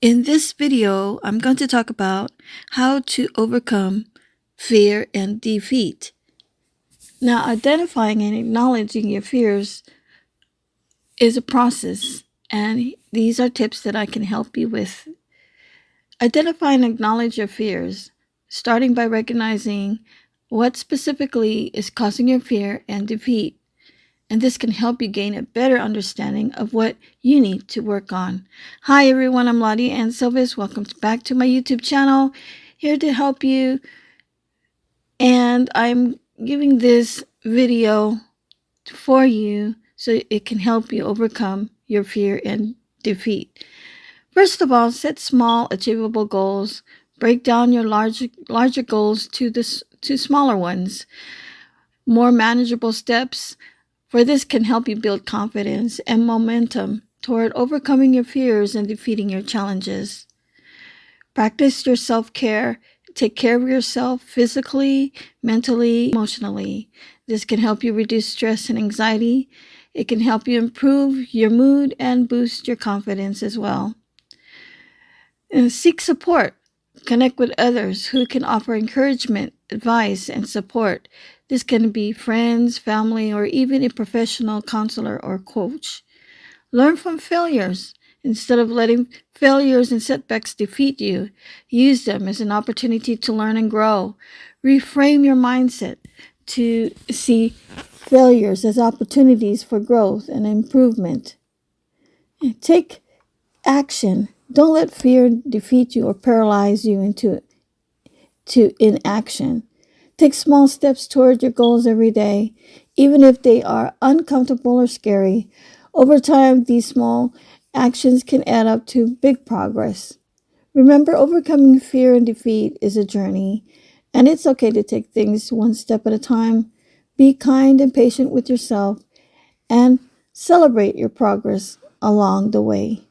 In this video, I'm going to talk about how to overcome fear and defeat. Now, identifying and acknowledging your fears is a process, and these are tips that I can help you with. Identify and acknowledge your fears, starting by recognizing what specifically is causing your fear and defeat. And this can help you gain a better understanding of what you need to work on. Hi everyone, I'm Lottie Ann Silvis. Welcome back to my YouTube channel. Here to help you, and I'm giving this video for you so it can help you overcome your fear and defeat. First of all, set small, achievable goals. Break down your larger goals to smaller ones, more manageable steps. For this can help you build confidence and momentum toward overcoming your fears and defeating your challenges. Practice your self-care. Take care of yourself physically, mentally, emotionally. This can help you reduce stress and anxiety. It can help you improve your mood and boost your confidence as well. And seek support. Connect with others who can offer encouragement, advice, and support. This can be friends, family, or even a professional counselor or coach. Learn from failures. Instead of letting failures and setbacks defeat you, use them as an opportunity to learn and grow. Reframe your mindset to see failures as opportunities for growth and improvement. And take action. Don't let fear defeat you or paralyze you into inaction. Take small steps toward your goals every day, even if they are uncomfortable or scary. Over time, these small actions can add up to big progress. Remember, overcoming fear and defeat is a journey, and it's okay to take things one step at a time. Be kind and patient with yourself, and celebrate your progress along the way.